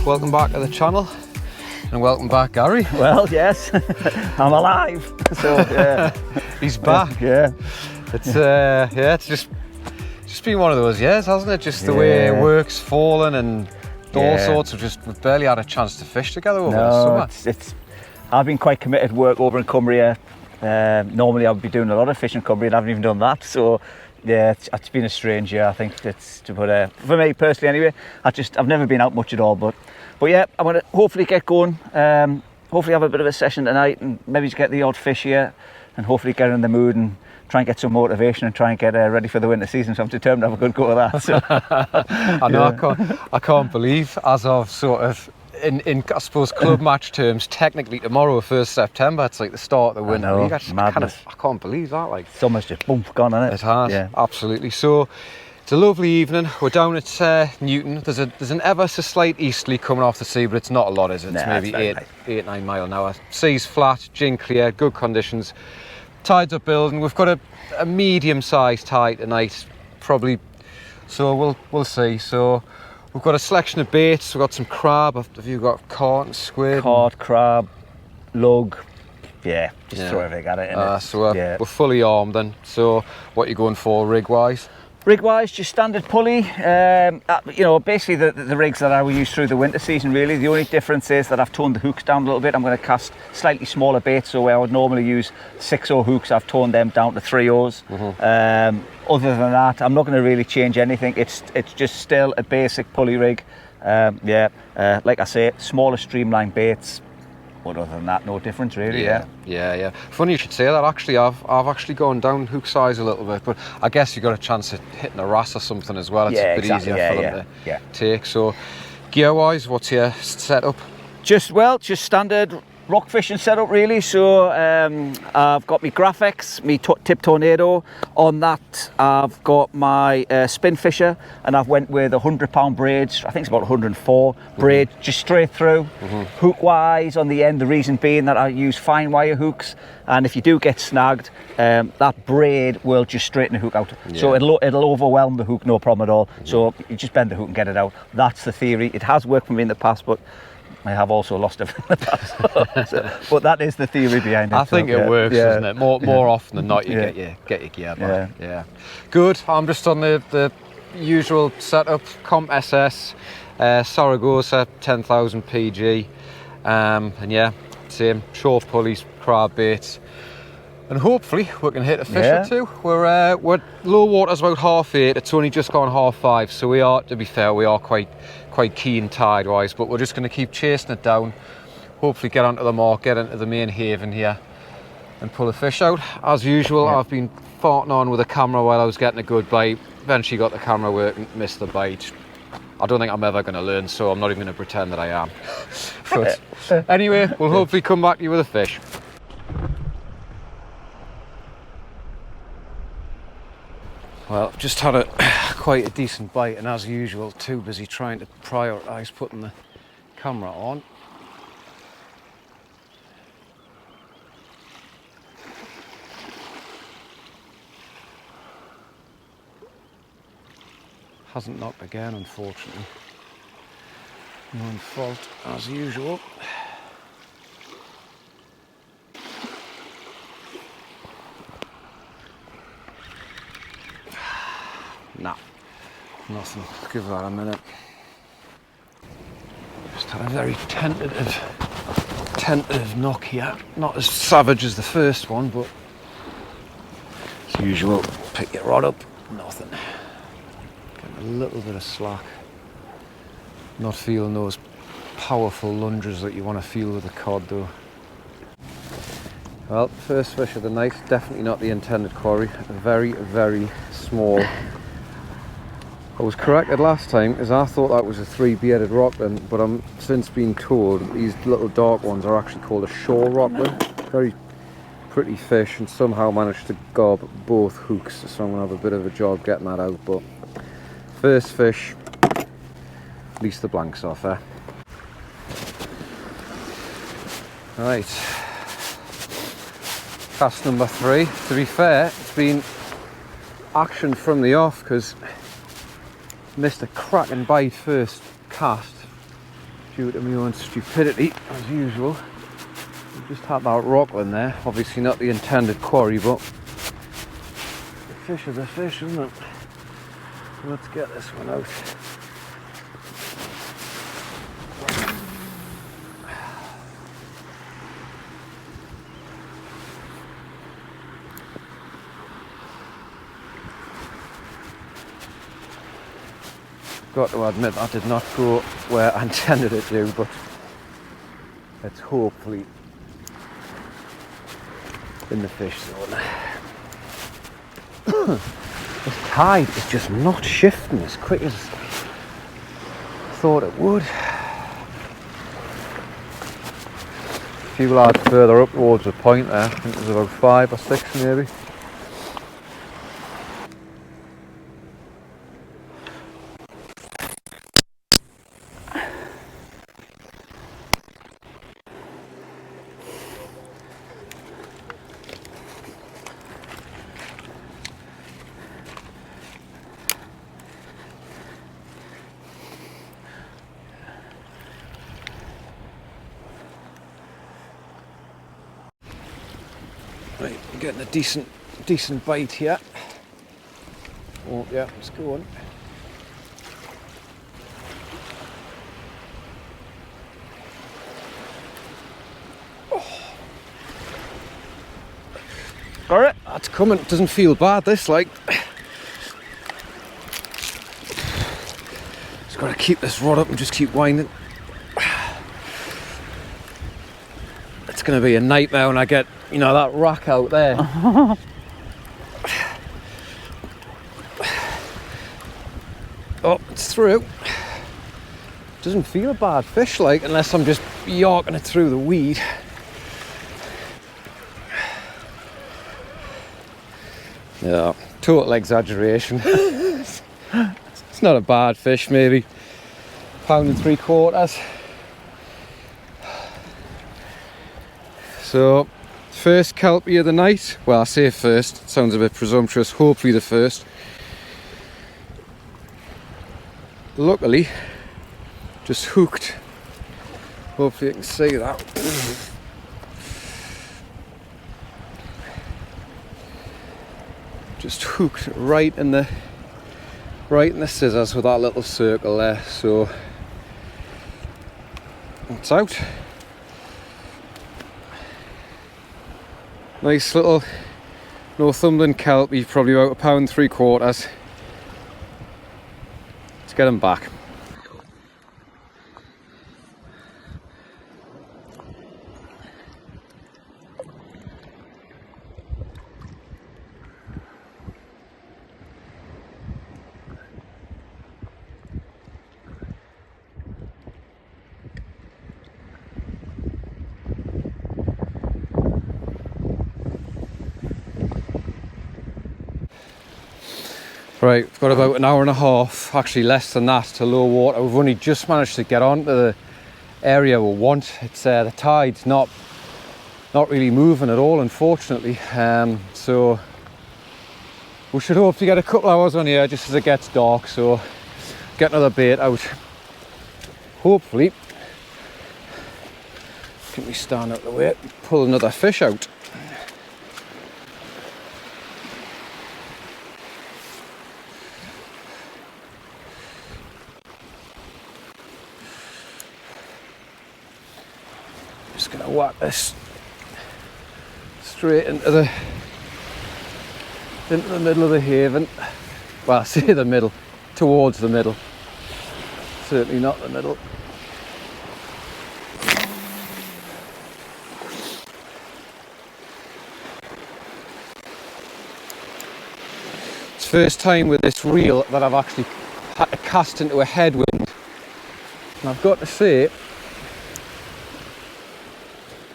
welcome back to the channel. And welcome back, Gary. Well, yes, I'm alive. So, yeah. He's back. Yeah. It's just been one of those years, hasn't it? Just the way work's fallen and all sorts of we've barely had a chance to fish together over the summer. I've been quite committed to work over in Cumbria. Normally I would be doing a lot of fishing in Cumbria and I haven't even done that. So yeah, it's been a strange year, I think. But for me personally anyway, I've never been out much at all. But yeah, I'm going to hopefully get going. Hopefully have a bit of a session tonight and maybe just get the odd fish here and hopefully get in the mood and try and get some motivation and try and get ready for the winter season. So I'm determined to have a good go at that. So. I know, I can't believe, as of sort of in I suppose club match terms, technically tomorrow, 1st September, it's like the start of the winter league. I can't believe that. Like summer's just boom gone, isn't it? It has, absolutely. So it's a lovely evening. We're down at Newton. There's an ever so slight easterly coming off the sea, but it's not a lot, is it? It's maybe 8-9 mile an hour. Sea's flat, gin clear, good conditions. Tides are building. We've got a medium-sized tide tonight, probably. So we'll see. So we've got a selection of baits. We've got some crab. Have you got carp and squid? Carp, crab, lug. Yeah, just throw everything at it. So we're fully armed then. So what are you going for rig-wise? Rig-wise, just standard pulley. Basically the rigs that I will use through the winter season, really. The only difference is that I've toned the hooks down a little bit. I'm going to cast slightly smaller baits, so where I would normally use 6/0 hooks, I've toned them down to 3/0s. Other than that, I'm not going to really change anything. It's just still a basic pulley rig. Like I say, smaller streamlined baits. But other than that, no difference really. Yeah. Funny you should say that. Actually, I've actually gone down hook size a little bit, but I guess you got a chance at hitting a wrasse or something as well. It's a bit easier for them to take. So, gear-wise, what's your setup? Just standard rock fishing setup really. So I've got my Graphics, my Tip Tornado. On that I've got my spin fisher, and I've went with 100-pound braids. I think it's about 104 braid, just straight through. Hook wise on the end, the reason being that I use fine wire hooks, and if you do get snagged, that braid will just straighten the hook out. So it'll overwhelm the hook, no problem at all. So you just bend the hook and get it out. That's the theory. It has worked for me in the past, but I have also lost it in the past. But that is the theory behind it. I think it works, doesn't it? More often than not, you get your gear back. Yeah. Good. I'm just on the usual setup. Comp SS, Saragossa, 10,000 PG, and same short pulleys, crab baits, and hopefully we can hit a fish or two. We're low water's about 8:30. It's only just gone 5:30, so we are, to be fair, quite keen tide wise, but we're just going to keep chasing it down, hopefully get onto the mark, get into the main haven here and pull a fish out. As usual, I've been farting on with the camera while I was getting a good bite. Eventually got the camera working, missed the bite. I don't think I'm ever going to learn, so I'm not even going to pretend that I am. But anyway, we'll hopefully come back to you with a fish. Well, I've just had quite a decent bite, and as usual, too busy trying to prioritise putting the camera on. Hasn't knocked again, unfortunately. My own fault, as usual. Nah, nothing. Give that a minute. Just had a very tentative knock here. Not as savage as the first one, but as usual, pick your rod up, nothing. Getting a little bit of slack. Not feeling those powerful lunges that you want to feel with the cod though. Well, first fish of the night, definitely not the intended quarry. Very, very small. I was corrected last time, as I thought that was a 3-bearded rockland, but I'm since been told these little dark ones are actually called a shore rockland. Very pretty fish, and somehow managed to gob both hooks, so I'm going to have a bit of a job getting that out. But first fish, at least the blanks off there. Right, cast number 3. To be fair, it's been action from the off, because missed a cracking bite first cast. due to my own stupidity, as usual. I've just had that rockland there, obviously not the intended quarry, but the fish is a fish, isn't it? Let's get this one out. Got to admit that did not go where I intended it to, but it's hopefully in the fish zone. This tide is just not shifting as quick as I thought it would. A few lads further up towards the point there, I think there's about 5 or 6 maybe. Right, we're getting a decent bite here. Oh yeah, it's going. Oh. Got it. That's coming. It doesn't feel bad. This like. Just got to keep this rod up and just keep winding. It's going to be a nightmare when I get, you know, that rack out there. Oh, it's through. Doesn't feel a bad fish, like, unless I'm just yarking it through the weed. Yeah, total exaggeration. It's not a bad fish, maybe £1.75. So, first kelpie of the night. Well, I say first, it sounds a bit presumptuous, hopefully the first. Luckily, just hooked. Hopefully you can see that. Just hooked right in the scissors with that little circle there. So it's out. Nice little Northumberland kelpie, probably about £1.75. Let's get him back. Right, we've got about an hour and a half, actually less than that, to low water. We've only just managed to get onto the area we want. It's the tide's not really moving at all, unfortunately. So we should hope to get a couple hours on here just as it gets dark. So get another bait out. Hopefully, can we stand out the way, pull another fish out. Just gonna whack this straight into the middle of the haven. Well, I say the middle, towards the middle. Certainly not the middle. It's the first time with this reel that I've actually had to cast into a headwind. And I've got to say,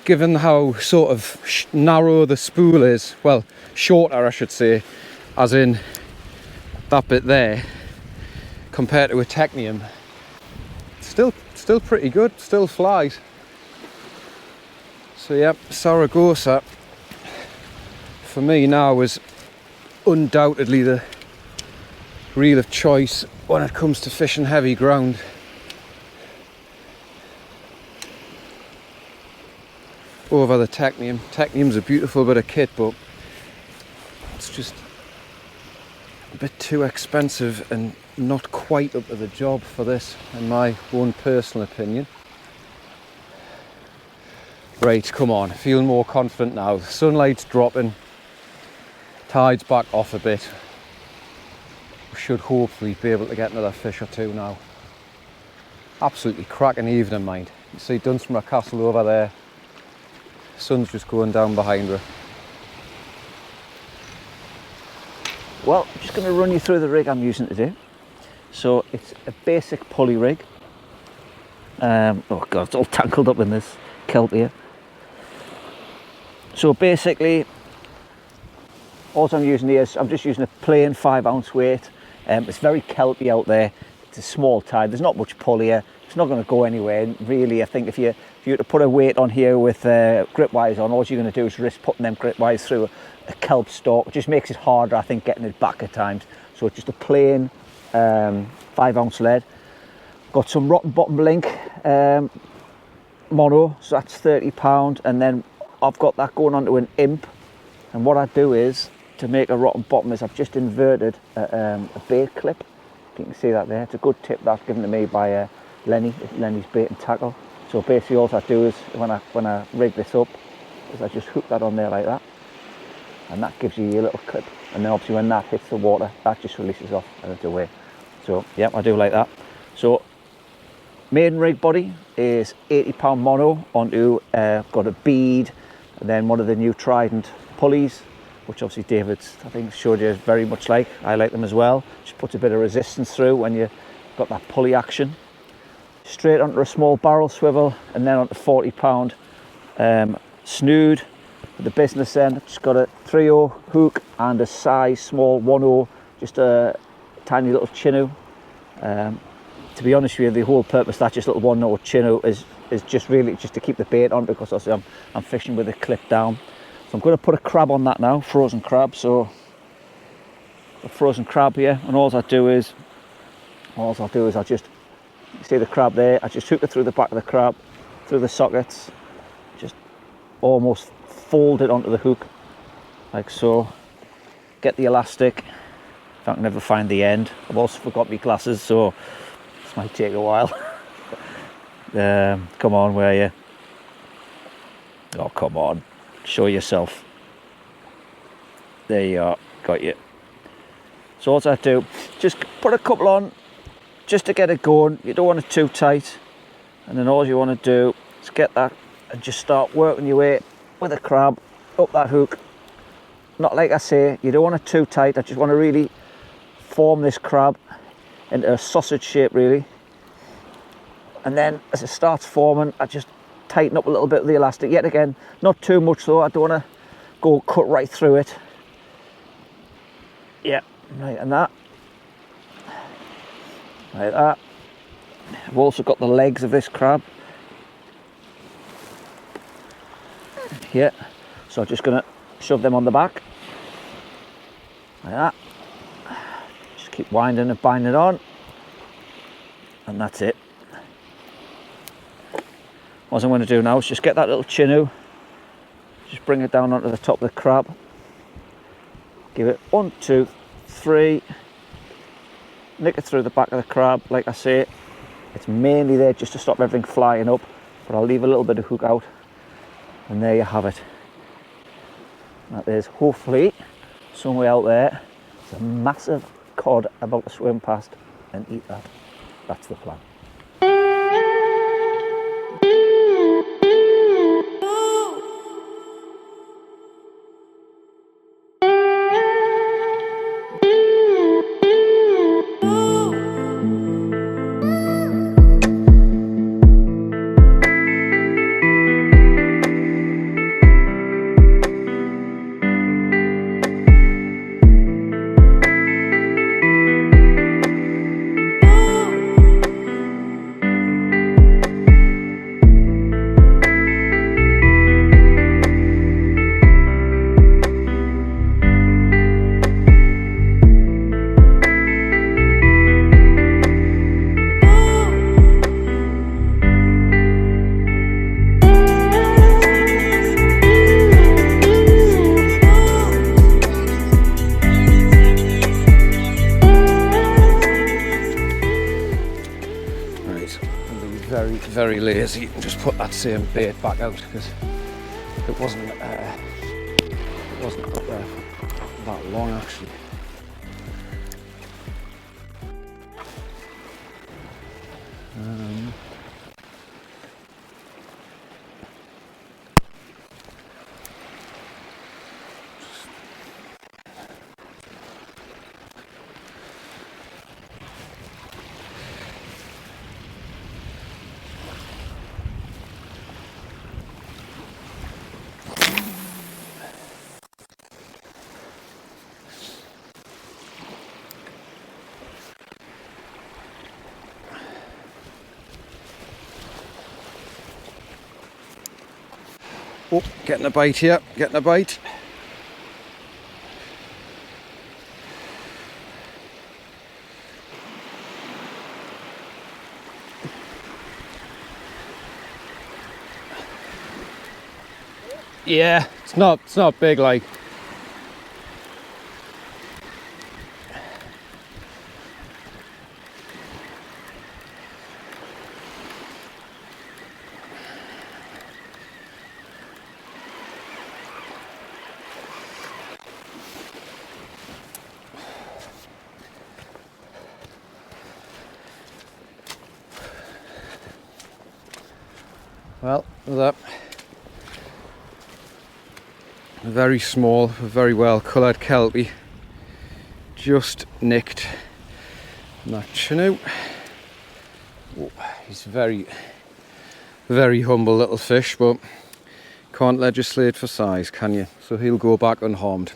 given how sort of narrow the spool is, well, shorter I should say, as in that bit there, compared to a technium, still pretty good, still flies. So yeah, Saragossa for me now is undoubtedly the reel of choice when it comes to fishing heavy ground. over the Technium. Technium's a beautiful bit of kit, but it's just a bit too expensive and not quite up to the job for this, in my own personal opinion. Right, come on, feeling more confident now. The sunlight's dropping, tide's back off a bit. We should hopefully be able to get another fish or two now. Absolutely cracking evening, mind. You see Dunsmuir Castle over there. Sun's just going down behind her. Well, I'm just going to run you through the rig I'm using today. So it's a basic pulley rig. Oh god, it's all tangled up in this kelp here. So basically, all I'm using here is, I'm just using a plain 5-ounce weight. It's very kelpy out there. It's a small tide. There's not much pull here. It's not going to go anywhere. And really, I think if you were to put a weight on here with grip wires on, all you're going to do is risk putting them grip wires through a kelp stalk. It just makes it harder, I think, getting it back at times. So it's just a plain 5-ounce lead. Got some rotten bottom link mono, so that's £30, and then I've got that going onto an imp. And what I do is, to make a rotten bottom, is I've just inverted a bait clip. If you can see that there, it's a good tip that's given to me by Lenny's Bait and Tackle. So basically all I do is, when I rig this up, is I just hook that on there like that, and that gives you your little clip. And then obviously when that hits the water, that just releases off and it's away. So yeah, I do like that. So main rig body is £80 mono onto got a bead, and then one of the new Trident pulleys, which obviously David's, I think, showed you very much like. I like them as well. Just puts a bit of resistance through when you've got that pulley action. Straight onto a small barrel swivel, and then onto £40 snood. For the business end, I've just got a 3/0 hook and a size small 1/0, just a tiny little chinu. To be honest with you, the whole purpose of that just little 1/0 chinu is just really just to keep the bait on, because obviously I'm fishing with it clipped down. So I'm going to put a crab on that now, frozen crab. So a frozen crab here, and all I'll do is I'll just, you see the crab there, I just hook it through the back of the crab, through the sockets, just almost fold it onto the hook, like so. Get the elastic. I can never find the end. I've also forgot my glasses, so this might take a while. Come on, where are you? Oh, come on. Show yourself. There you are, got you. So what I do, just put a couple on just to get it going. You don't want it too tight, and then all you want to do is get that and just start working your way with a crab up that hook. Not like I say, you don't want it too tight. I just want to really form this crab into a sausage shape, really. And then as it starts forming, I just tighten up a little bit of the elastic. Yet again, not too much though. I don't want to go cut right through it. Yeah, right, and that. Like that. I've also got the legs of this crab here, so I'm just going to shove them on the back like that. Just keep winding and binding it on, and that's it. What I'm going to do now is just get that little chinu, just bring it down onto the top of the crab, give it 1, 2, 3, nick it through the back of the crab. Like I say, it's mainly there just to stop everything flying up, but I'll leave a little bit of hook out, and there you have it. That is hopefully somewhere out there there's a massive cod about to swim past and eat that. That's the plan. very, very lazy and just put that same bait back out because it wasn't up there for that long actually. Oh, getting a bite here, getting a bite. Yeah, it's not big like. Well, that a very small, very well coloured kelpie, just nicked that chin. Oh, he's very, very humble little fish, but can't legislate for size, can you? So he'll go back unharmed.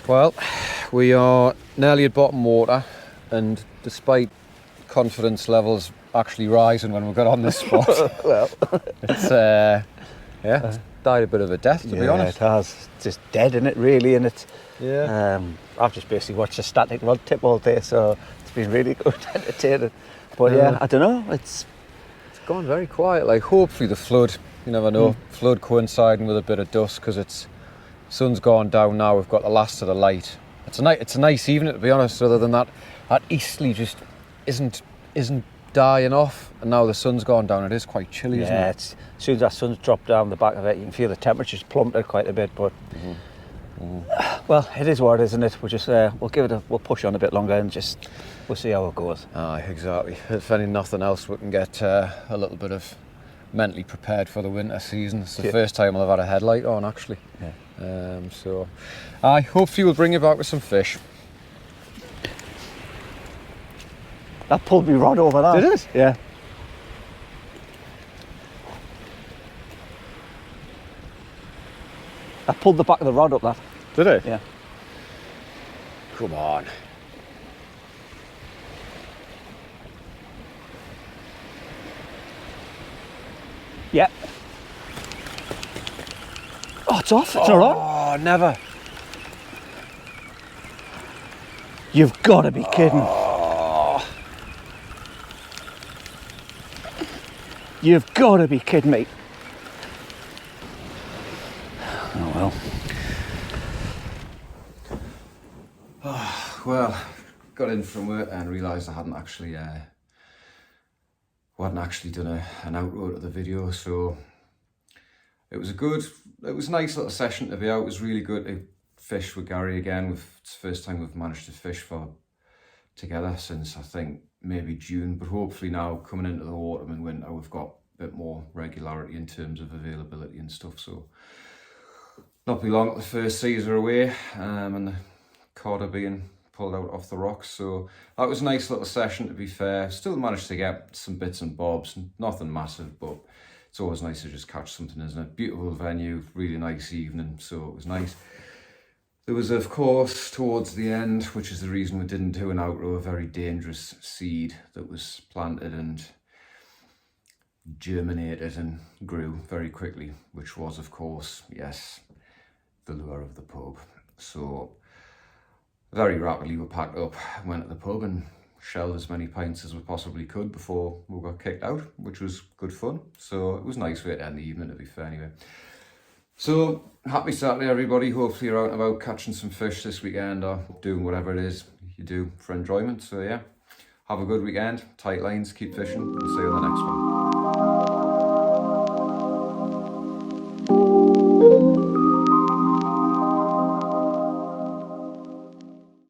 Well, we are nearly at bottom water, and despite confidence levels actually rising when we got on this spot, Well, it's it's died a bit of a death, to be honest. it has. It's just dead, isn't it, really? And it's I've just basically watched a static rod tip all day, so it's been really good, entertaining. But yeah, I don't know. It's Gone very quiet. Like hopefully the flood, you never know. Flood coinciding with a bit of dusk because it's sun's gone down now. We've got the last of the light. It's a nice evening, to be honest. Other than that easterly just isn't dying off, and now the sun's gone down. It is quite chilly, isn't it? Yeah, as soon as that sun's dropped down the back of it, you can feel the temperature's plummeted quite a bit. But well, it is what it is, isn't it? We'll just we'll push on a bit longer and we'll see how it goes. Aye, exactly. If nothing else, we can get a little bit of mentally prepared for the winter season. It's the first time I've had a headlight on, actually. Yeah. So, hopefully we'll bring you back with some fish. That pulled me rod over that. Did it? Yeah. I pulled the back of the rod up that. Did it? Yeah. Come on. Yeah. Oh, it's off. It's all right. Oh, never. You've got to be kidding. You've got to be kidding me. Oh well. Well, got in from work and realised I hadn't actually done an outro to the video, so it was a nice little session to be out. It was really good to fish with Gary again. It's the first time we've managed to fish together since I think maybe June, but hopefully now coming into the autumn and winter we've got a bit more regularity in terms of availability and stuff, so not be long at the first seas are away and the cod are being pulled out off the rocks. So that was a nice little session, to be fair. Still managed to get some bits and bobs, nothing massive, but it's always nice to just catch something, isn't it? Beautiful venue, really nice evening, so it was nice. There was, of course, towards the end, which is the reason we didn't do an outro, a very dangerous seed that was planted and germinated and grew very quickly, which was, of course, yes, the lure of the pub. So very rapidly we packed up, went to the pub and shelled as many pints as we possibly could before we got kicked out, which was good fun. So it was a nice way to end the evening, to be fair, anyway. So happy Saturday, everybody. Hopefully you're out and about catching some fish this weekend or doing whatever it is you do for enjoyment. So yeah, Have a good weekend, tight lines, keep fishing, and see you in the next one.